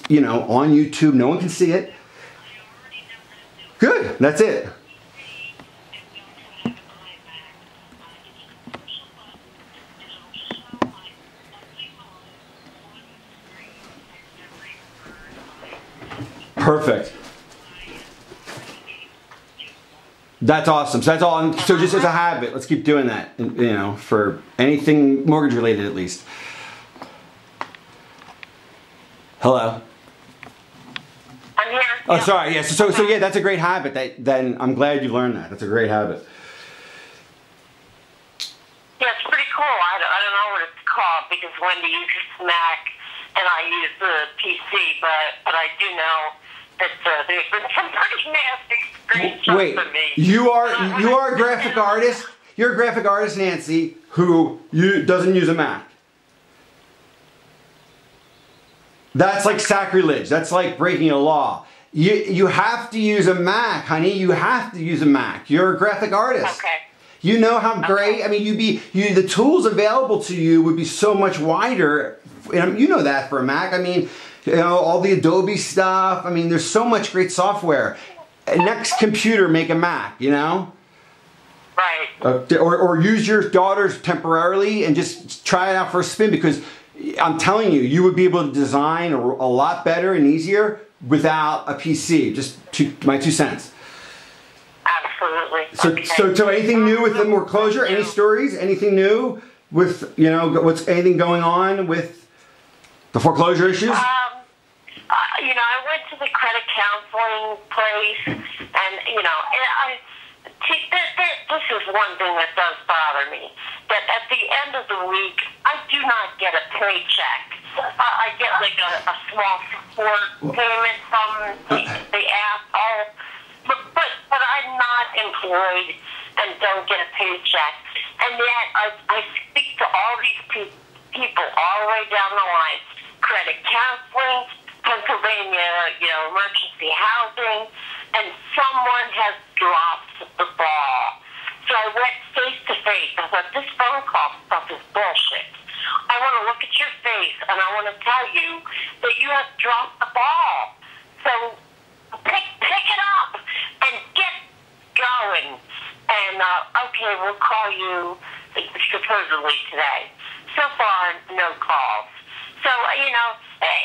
you know, on YouTube. No one can see it. Good. That's it. Perfect. That's awesome. So that's all. So just as a habit, let's keep doing that. You know, for anything mortgage related, at least. Hello. I'm here. Oh, sorry. Yeah. So yeah, that's a great habit. Then I'm glad you learned that. That's a great habit. Yeah, it's pretty cool. I don't know what it's called because Wendy uses Mac and I use the PC, but I do know that there's been some pretty nasty screenshots Wait, of me. you are a graphic artist. You're a graphic artist, Nancy, who doesn't use a Mac. That's like sacrilege. That's like breaking a law. You have to use a Mac, honey. You have to use a Mac. You're a graphic artist. Okay. You know how great. I mean, the tools available to you would be so much wider. And you know that for a Mac. I mean, you know, all the Adobe stuff. I mean, there's so much great software. Next computer, make a Mac. You know. Right. Or use your daughter's temporarily and just try it out for a spin, because I'm telling you, you would be able to design a lot better and easier without a PC. Just my 2 cents. Absolutely. So anything new with the foreclosure? Any stories? Anything new with, you know, what's anything going on with the foreclosure issues? You know, I went to the credit counseling place, and you know, this is one thing that does bother me. That at the end of the week, I do not get a paycheck. I get like a small support payment from the app. But I'm not employed and don't get a paycheck. And yet I speak to all these people all the way down the line. Credit counseling, Pennsylvania, you know, emergency housing, and someone has dropped the ball. So I went face to face. I thought, this phone call stuff is bullshit. I want to look at your face, and I want to tell you that you have dropped the ball. So pick it up and get going. And, okay, we'll call you supposedly today. So far, no calls. So, you know,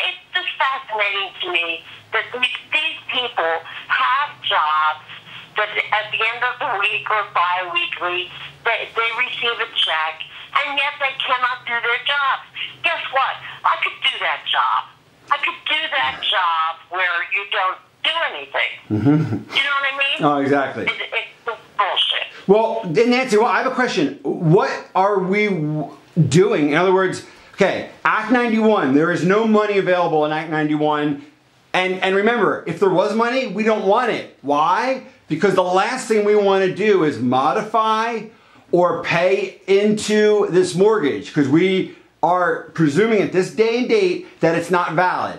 it's just fascinating to me that these people have jobs that at the end of the week or bi-weekly, they receive a check, and yet they cannot do their jobs. Guess what? I could do that job. I could do that job where you don't do anything. Mm-hmm. You know what I mean? Oh, exactly. It's bullshit. Well, Nancy, I have a question. What are we doing? In other words, okay, Act 91, there is no money available in Act 91. And remember, if there was money, we don't want it. Why? Because the last thing we want to do is modify or pay into this mortgage, because we are presuming at this day and date that it's not valid.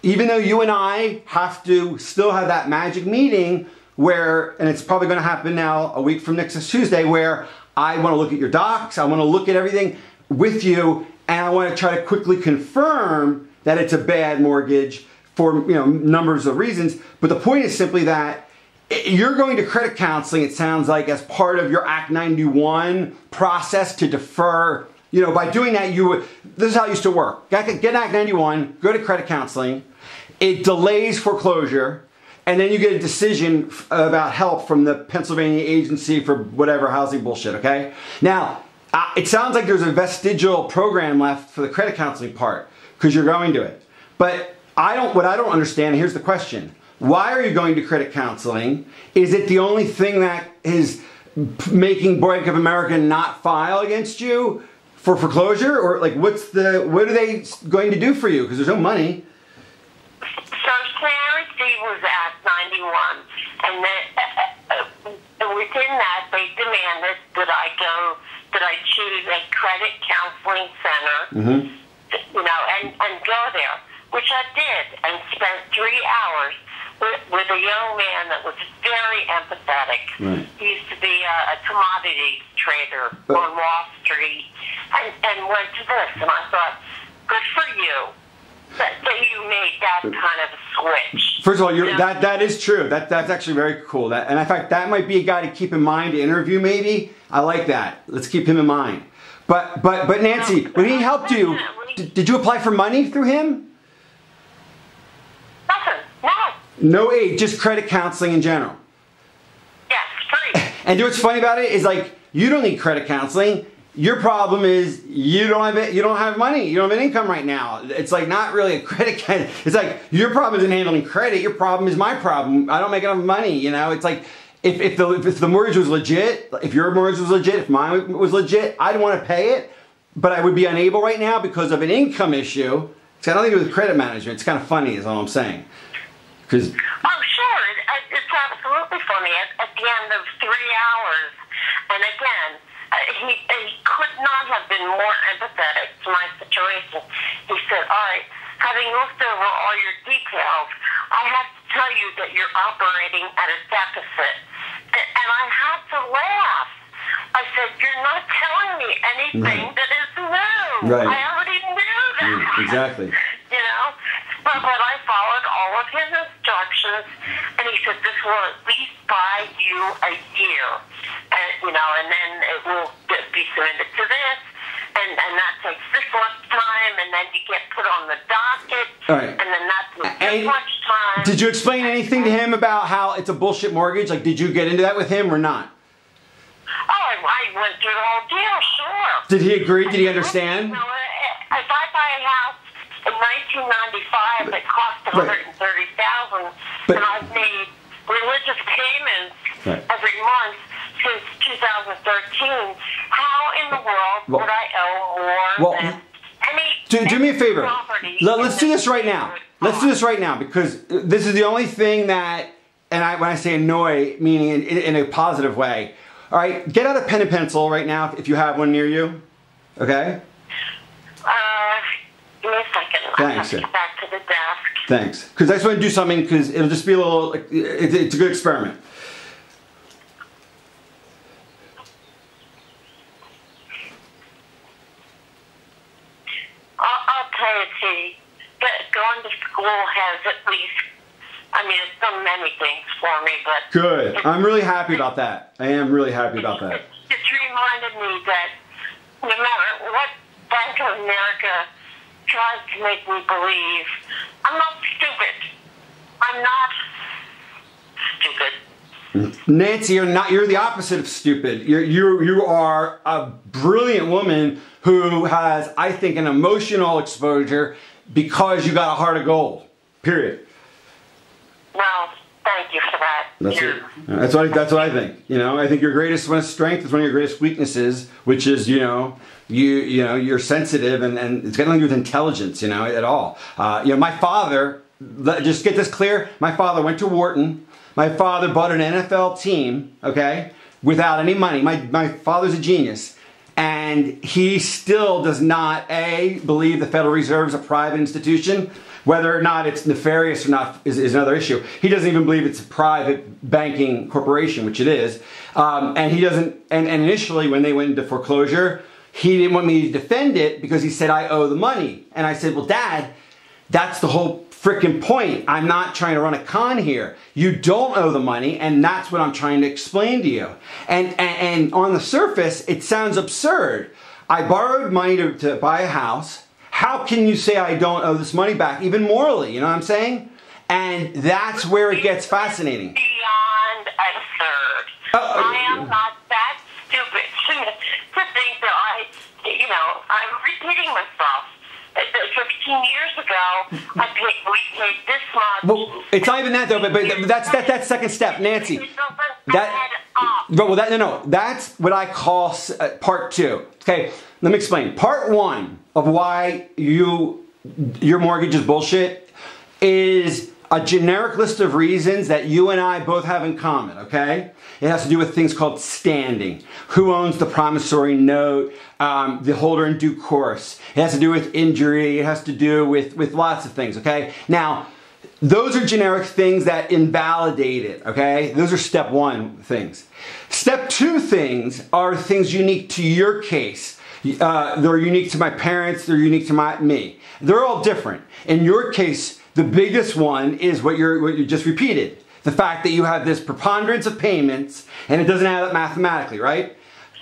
Even though you and I have to still have that magic meeting where, and it's probably going to happen now a week from next Tuesday, where I want to look at your docs, I want to look at everything with you, and I want to try to quickly confirm that it's a bad mortgage for, you know, numbers of reasons. But the point is simply that you're going to credit counseling, it sounds like, as part of your Act 91 process to defer. You know, by doing that, this is how it used to work. Get Act 91, go to credit counseling, it delays foreclosure, and then you get a decision about help from the Pennsylvania Agency for whatever housing bullshit, okay? Now, it sounds like there's a vestigial program left for the credit counseling part, because you're going to it. But what I don't understand, here's the question. Why are you going to credit counseling? Is it the only thing that is making Bank of America not file against you for foreclosure? Or like, what are they going to do for you? Because there's no money. So Clarity was Act 91, and then within that, they demanded that I choose a credit counseling center, mm-hmm. You know, and go there, which I did, and spent 3 hours with a young man that was very empathetic. Right. He used to be a commodity trader on Wall Street, and went to this, and I thought, good for you that you made that kind of a switch. First of all, that is true. That's actually very cool. And in fact, that might be a guy to keep in mind to interview. Maybe I like that. Let's keep him in mind. But Nancy, when he helped you, did you apply for money through him? Nothing. No. No aid, just credit counseling in general. Yes, free. And you know what's funny about it is like you don't need credit counseling. Your problem is you don't have money. You don't have an income right now. It's like not really a credit. It's like your problem isn't handling credit. Your problem is my problem. I don't make enough money. You know, it's like if the mortgage was legit, if your mortgage was legit, if mine was legit, I'd want to pay it, but I would be unable right now because of an income issue. It's got nothing to do with credit management. It's kind of funny, is all I'm saying. Because I'm sure it's absolutely funny. At the end of 3 hours, and again. He could not have been more empathetic to my situation. He said, all right, having looked over all your details, I have to tell you that you're operating at a deficit. And I had to laugh. I said, you're not telling me anything that is new. Right. I already knew that. Exactly. You know? But I followed all of his instructions, and he said, this will at least buy you a year. And, you know, and then it will be submitted to this, and that takes this much time, and then you get put on the docket, right. And then that takes this much time. Did you explain anything to him about how it's a bullshit mortgage? Like, did you get into that with him or not? Oh, I went through the whole deal, sure. Did he agree? Did he understand? You know, if I buy a house in 1995 that cost $130,000, and I've made religious payments every month since 2013, how in the world would I owe more than any? Do me a favor. Let's do this right now. Let's do this right now because this is the only thing that, and when I say annoy, meaning in a positive way. All right, get out a pen and pencil right now if you have one near you. Okay. Give me a second. Thanks. I have to get back to the desk. Thanks. Because I just want to do something because it'll just be a little. It's a good experiment. I'll tell you, T. Going to school has at least. I mean, it's done many things for me, but... Good. I'm really happy about that. I am really happy about that. It's reminded me that no matter what Bank of America tries to make me believe, I'm not stupid. I'm not stupid. Nancy, you're the opposite of stupid. You are a brilliant woman who has, I think, an emotional exposure because you got a heart of gold. Period. Well, thank you for that. That's it. That's what I think. You know, I think your greatest strength is one of your greatest weaknesses, which is you're sensitive and it's got nothing to do with intelligence, at all. My father, just get this clear. My father went to Wharton. My father bought an NFL team, okay, without any money. My father's a genius. And he still does not, believe the Federal Reserve is a private institution. Whether or not it's nefarious or not is another issue. He doesn't even believe it's a private banking corporation, which it is. And he doesn't, and initially when they went into foreclosure, he didn't want me to defend it because he said, I owe the money. And I said, well, Dad, that's the whole freaking point. I'm not trying to run a con here. You don't owe the money, and that's what I'm trying to explain to you. And on the surface, it sounds absurd. I borrowed money to buy a house. How can you say I don't owe this money back, even morally? You know what I'm saying? And that's where it gets fascinating. Beyond absurd. I am not that stupid to think that I'm repeating myself. 15 years ago, we paid this much. Well, it's not even that though, but that's second step, Nancy. That's what I call part two. Okay, let me explain. Part one of why your mortgage is bullshit is a generic list of reasons that you and I both have in common, okay? It has to do with things called standing. Who owns the promissory note, the holder in due course. It has to do with injury. It has to do with lots of things, okay? Now, those are generic things that invalidate it, okay? Those are step one things. Step two things are things unique to your case. They're unique to my parents. They're unique to me. They're all different. In your case, the biggest one is what you just repeated. The fact that you have this preponderance of payments and it doesn't add up mathematically, right?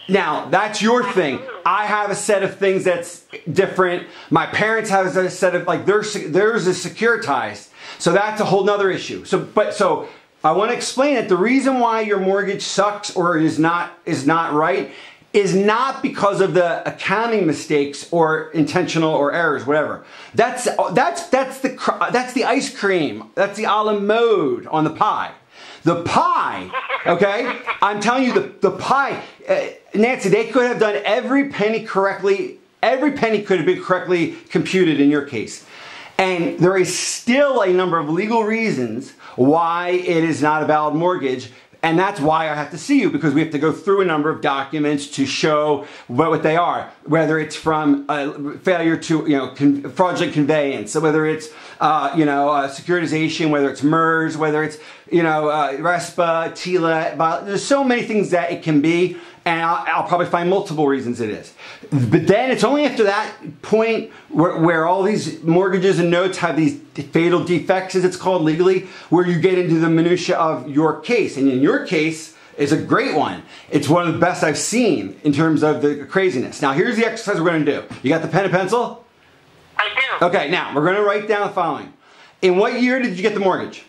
Now, that's your thing. I have a set of things that's different. My parents have a set of, like, theirs is securitized. So that's a whole nother issue. So I want to explain it. The reason why your mortgage sucks or is not right is not because of the accounting mistakes or intentional or errors, whatever. That's the ice cream. That's the a la mode on the pie. The pie, okay? I'm telling you, the pie, Nancy, they could have done every penny correctly. Every penny could have been correctly computed in your case. And there is still a number of legal reasons why it is not a valid mortgage. And that's why I have to see you, because we have to go through a number of documents to show what they are. Whether it's from failure to, fraudulent conveyance, so whether it's, securitization, whether it's MERS, whether it's, RESPA, TILA. There's so many things that it can be, and I'll probably find multiple reasons it is. But then it's only after that point where all these mortgages and notes have these fatal defects, as it's called legally, where you get into the minutia of your case. And in your case, it's a great one. It's one of the best I've seen in terms of the craziness. Now, here's the exercise we're going to do. You got the pen and pencil? I do. Okay, now we're going to write down the following. In what year did you get the mortgage?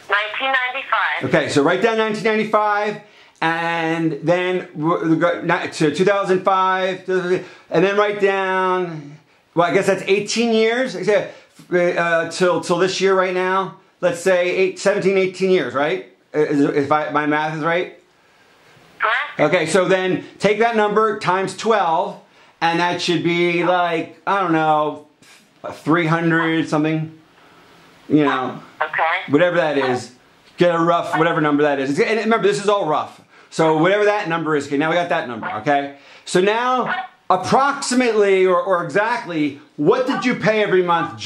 1995. Okay, so write down 1995, and then to 2005, and then write down, well, I guess that's 18 years till this year right now. Let's say 17, 18 years, right? If my math is right? Correct. Okay, so then take that number times 12, and that should be like, I don't know, 300 something, Okay. whatever that is. Get a rough, whatever number that is. And remember, this is all rough. So whatever that number is, okay, now we got that number, okay? So now, approximately or exactly, what did you pay every month,